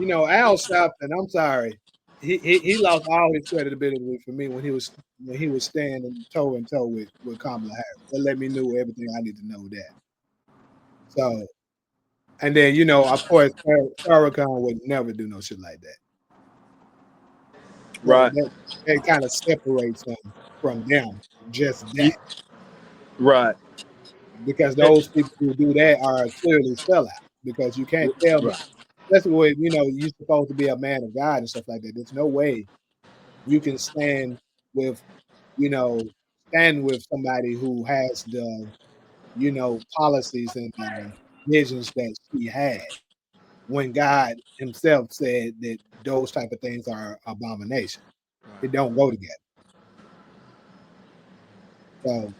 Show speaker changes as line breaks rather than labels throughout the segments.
Al Sharpton, I'm sorry. He lost all his credibility for me when he was standing toe and toe with Kamala Harris. That let me know everything I need to know that. So and then of course Farrakhan would never do no shit like that. So
Right.
that kind of separates him from them, just
Ye-
that.
Right.
Because
Eh,
those people who do that are clearly sellouts. Because you can't tell me,
right.
that's what you're supposed to be a man of God and stuff like that. There's no way you can with, you know, stand with somebody who has the, policies and visions that she had when God Himself said that those type of things are abomination. It don't go together. So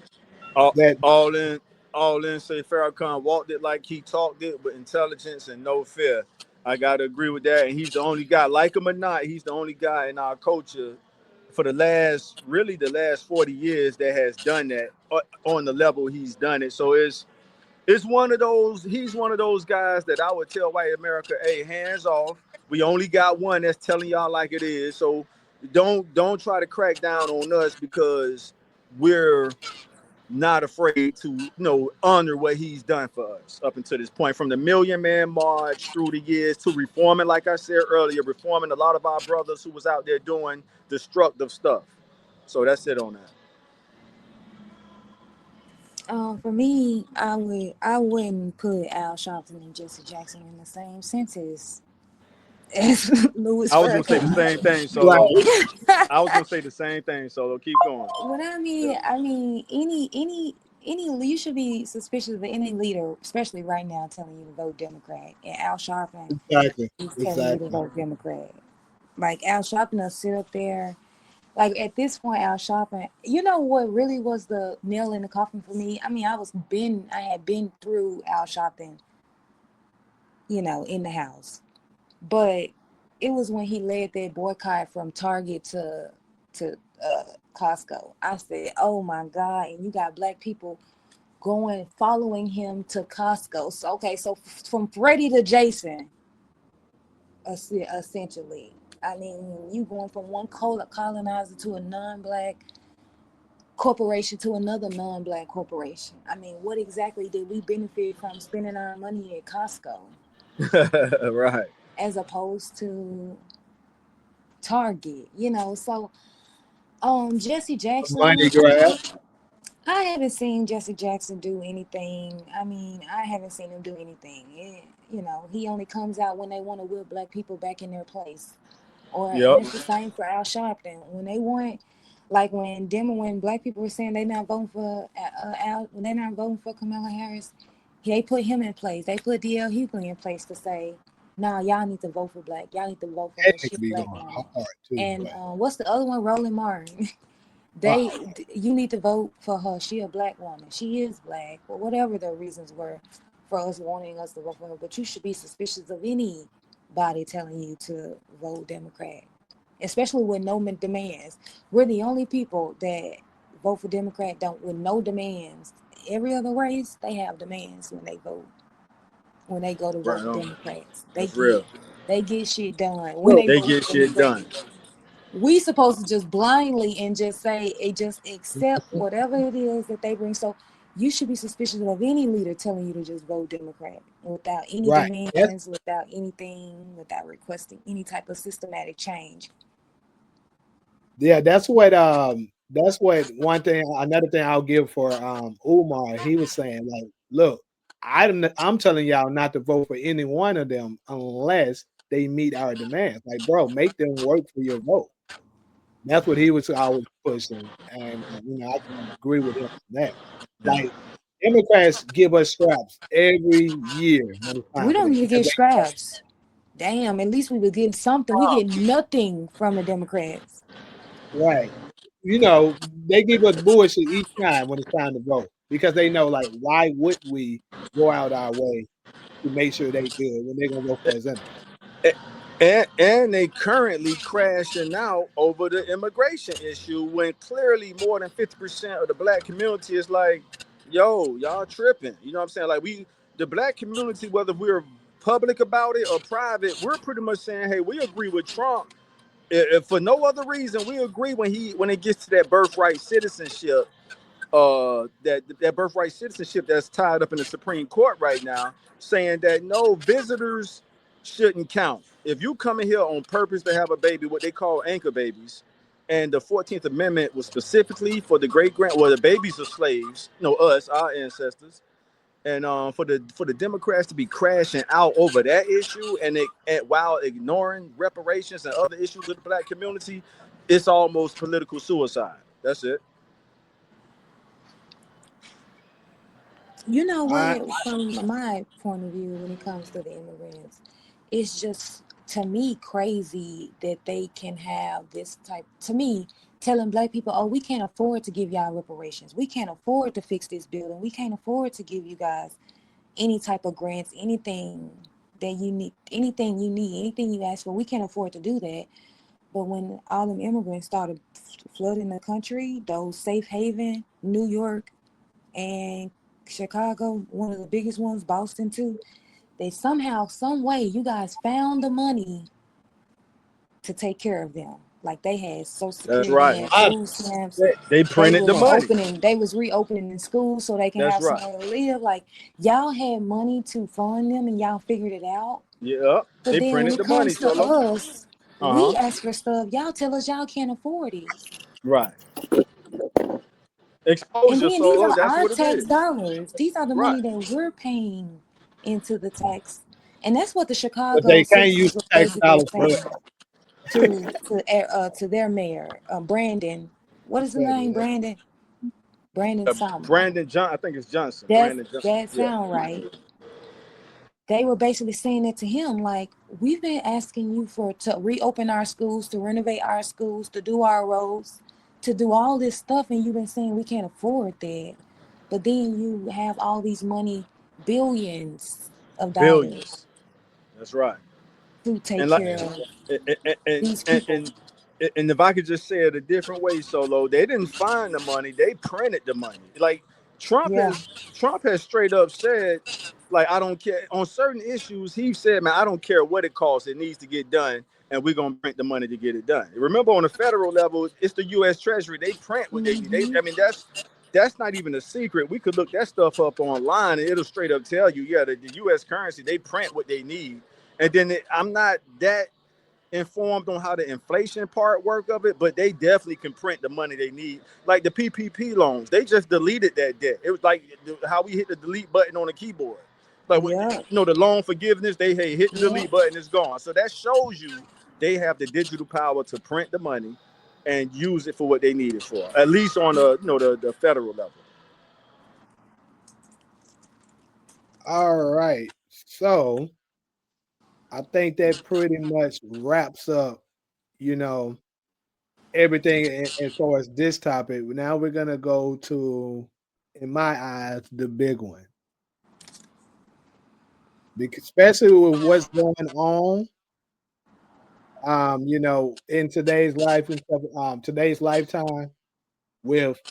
All,
that
all in, all in. Say Farrakhan walked it like he talked it, with intelligence and no fear. I gotta agree with that. And he's the only guy, like him or not, he's the only guy in our culture for the last 40 years that has done that on the level he's done it. So it's one of those. He's one of those guys that I would tell white America, "Hey, hands off. We only got one that's telling y'all like it is. So don't try to crack down on us because we're not afraid to honor what he's done for us up until this point, from the Million Man March through the years to reforming, like I said earlier, reforming a lot of our brothers who was out there doing destructive stuff. So that's it on that.
For me, I wouldn't put Al Sharpton and Jesse Jackson in the same sentence as Louis
I was gonna say the same
Farrakhan.
thing, Solo.
right.
I was gonna say the same thing, Solo. Keep going.
What I mean, you should be suspicious of any leader, especially right now, telling you to vote Democrat. And Al Sharpton
Exactly.
is telling you to
Exactly.
vote Democrat. Like Al Sharpton will sit up there. Like at this point, Al Sharpton, you know what really was the nail in the coffin for me? I mean, I had been through Al Sharpton, in the house, but it was when he led that boycott from Target to Costco. I said, "Oh my God!" And you got black people following him to Costco. So okay, so from Freddie to Jason, essentially. I mean, you going from one colonizer to a non-black corporation to another non-black corporation. I mean, what exactly did we benefit from spending our money at Costco
Right.
as opposed to Target? So Jesse
Money
Jackson,
grab.
I haven't seen Jesse Jackson do anything. I mean, I haven't seen him do anything. He only comes out when they want to whip black people back in their place. And
Yep.
it's the same for Al Sharpton. When they want, like when black people were saying they not voting for Al, when they're not voting for Kamala Harris, they put him in place. They put D.L. Hughley in place to say, "Nah, y'all need to vote for black. Y'all need to vote for
That
her. She
nigga
a
be
black
going
woman."
hard too,
And
boy.
what's the other one? Roland Martin.
Oh,
You need to vote for her. She a black woman. She is black. Or whatever the reasons were for us wanting us to vote for her. But you should be suspicious of anybody telling you to vote Democrat, especially with no demands. We're the only people that vote for Democrat don't with no demands. Every other race, they have demands when they vote. When they go to vote
Right
for
on.
Democrats, they
That's
get
real.
they get shit done when
look,
they
They
vote
get
for
shit
Democrat.
done.
We supposed to just blindly and just say it, just accept whatever it is that they bring. So you should be suspicious of any leader telling you to just vote Democrat without any
right.
demands, without anything, without requesting any type of systematic change.
Yeah, that's what one thing another thing I'll give for Umar, he was saying, like, look, I'm telling y'all not to vote for any one of them unless they meet our demands. Like, bro, make them work for your vote. That's what he was always pushing. And I can agree with him on that. Like, Democrats give us scraps every year when it's
We
time for
don't
that
even
because
get scraps. Damn, at least we were getting something. We get nothing from the Democrats.
right. They give us bullshit each time when it's time to vote because they know, like, why would we go out our way to make sure they good when they're gonna vote for us anyway?
And they currently crashing out over the immigration issue when clearly more than 50% of the black community is like, yo, y'all tripping. You know what I'm saying? Like the black community, whether we're public about it or private, we're pretty much saying, hey, we agree with Trump. If for no other reason, we agree when it gets to that birthright citizenship, that birthright citizenship that's tied up in the Supreme Court right now, saying that no visitors shouldn't count. If you come in here on purpose to have a baby, what they call anchor babies, and the 14th Amendment was specifically for the great grand, well, the babies of slaves, us, our ancestors, and for the Democrats to be crashing out over that issue, and while ignoring reparations and other issues of the black community, it's almost political suicide. That's it.
You know
I
what, from my point of view, when it comes to the immigrants, it's just to me crazy that they can have this type. To me, telling black people, "Oh, we can't afford to give y'all reparations. We can't afford to fix this building. We can't afford to give you guys any type of grants, anything you ask for. We can't afford to do that." But when all them immigrants started flooding the country, those safe haven, New York and Chicago, one of the biggest ones, Boston too, they somehow, some way, you guys found the money to take care of them. Like they had Social
That's
Security, they
right.
had
I
food stamps,
They printed the money.
they was reopening in school so they can
That's
have
right.
somewhere to live. Like y'all had money to fund them and y'all figured it out.
Yeah,
But
they
then when
printed
it
the money,
comes to
Solo.
us,
Uh huh.
we ask for stuff, y'all tell us y'all can't afford it.
Right.
And
Exposure,
then these
Solo.
are
That's
our
what it
tax
is.
dollars. These are the
Right.
money that we're paying into the tax. And that's what the
but
Chicago
they can't use
citizens was
tax
basically
dollars for
saying to their mayor, Brandon. What is the name?
it.
Brandon something.
Brandon John. I think it's Johnson.
That's
Brandon Johnson.
that
Yeah.
sound right. They were basically saying that to him, like, we've been asking you to reopen our schools, to renovate our schools, to do our roads, to do all this stuff, and you've been saying we can't afford that. But then you have all these money, billions of dollars,
Billions. That's right.
to take
And like,
care of
and and
these
and,
people.
and, and if I could just say it a different way, Solo, they didn't find the money; they printed the money. Like Trump
Yeah,
has Trump has straight up said, like, I don't care on certain issues. He said, man, I don't care what it costs; it needs to get done, and we're gonna print the money to get it done. Remember, on the federal level, it's the U.S. Treasury. They print what they need.
mm-hmm.
I mean, that's not even a secret. We could look that stuff up online, and it'll straight up tell you, yeah, the U.S. currency, they print what they need. And then I'm not that informed on how the inflation part work of it, but they definitely can print the money they need. Like the PPP loans, they just deleted that debt. It was like how we hit the delete button on the keyboard. Like
Yeah,
the loan forgiveness, they hit the
yeah.
delete button, it's gone. So that shows you they have the digital power to print the money and use it for what they need it for. At least on the federal level.
All right. So I think that pretty much wraps up, you know, everything as far as this topic. Now we're gonna go to, in my eyes, the big one. Because especially with what's going on, in today's life and stuff, today's lifetime with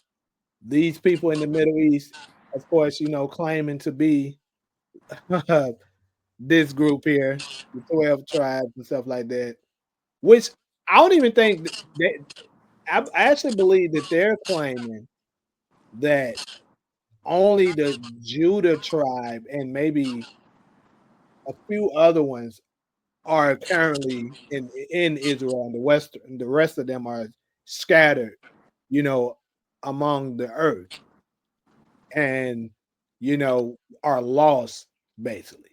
these people in the Middle East, of course, claiming to be this group here, the 12 tribes and stuff like that, which I don't even think that I actually believe that they're claiming that only the Judah tribe and maybe a few other ones are currently in Israel, and the rest of them are scattered, you know, among the earth, and are lost basically.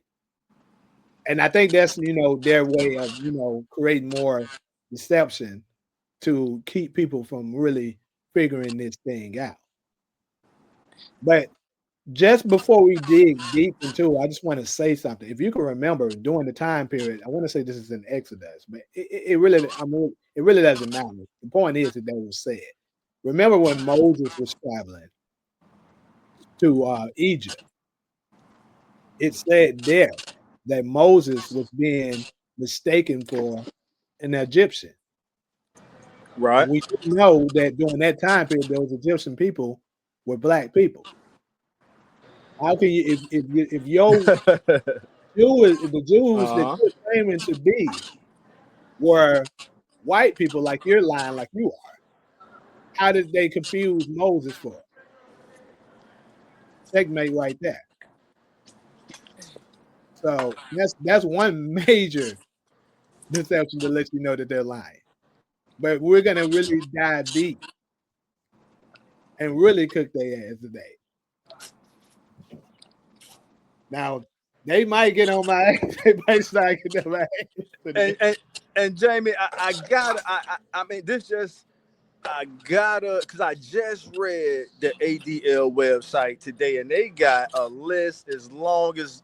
And I think that's their way of creating more deception to keep people from really figuring this thing out. But just before we dig deep into it, I just want to say something. If you can remember during the time period, I want to say this is in Exodus, but it really, I mean, it really doesn't matter. The point is that was said. Remember when Moses was traveling to Egypt? It said there that Moses was being mistaken for an Egyptian.
Right.
And we know that during that time period, those Egyptian people were black people. How can you, if your The Jews that
Uh-huh.
you're claiming to be were white people like you're lying like you are. How did they confuse Moses for? Checkmate right there. So that's one major deception to let you know that they're lying. But we're gonna really dive deep and really cook their ass today. Now they might get on my ass. They might start getting on my ass today.
And Jamie, I gotta I mean this just I gotta because I just read the ADL website today and they got a list as long as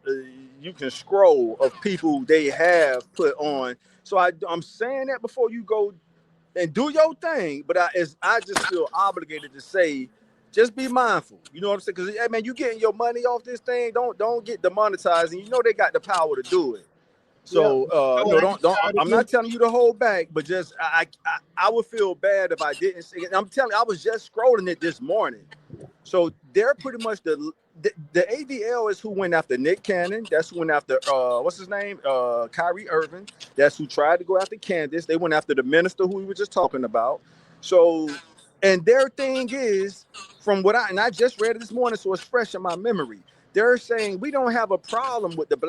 you can scroll of people they have put on. So I'm saying that before you go and do your thing, but I just feel obligated to say, just be mindful. You know what I'm saying? Because hey, man, you getting your money off this thing. Don't get demonetized, and you know they got the power to do it.
Yeah.
So
You know what
no,
I need
don't.
y'all to
I'm
do?
not telling you to hold back, but just I would feel bad if I didn't say it. I'm telling you, I was just scrolling it this morning. So they're pretty much the ADL is who went after Nick Cannon. That's who went after what's his name? Kyrie Irving. That's who tried to go after Candace. They went after the minister who we were just talking about. So and their thing is from what I just read it this morning, so it's fresh in my memory. They're saying we don't have a problem with the black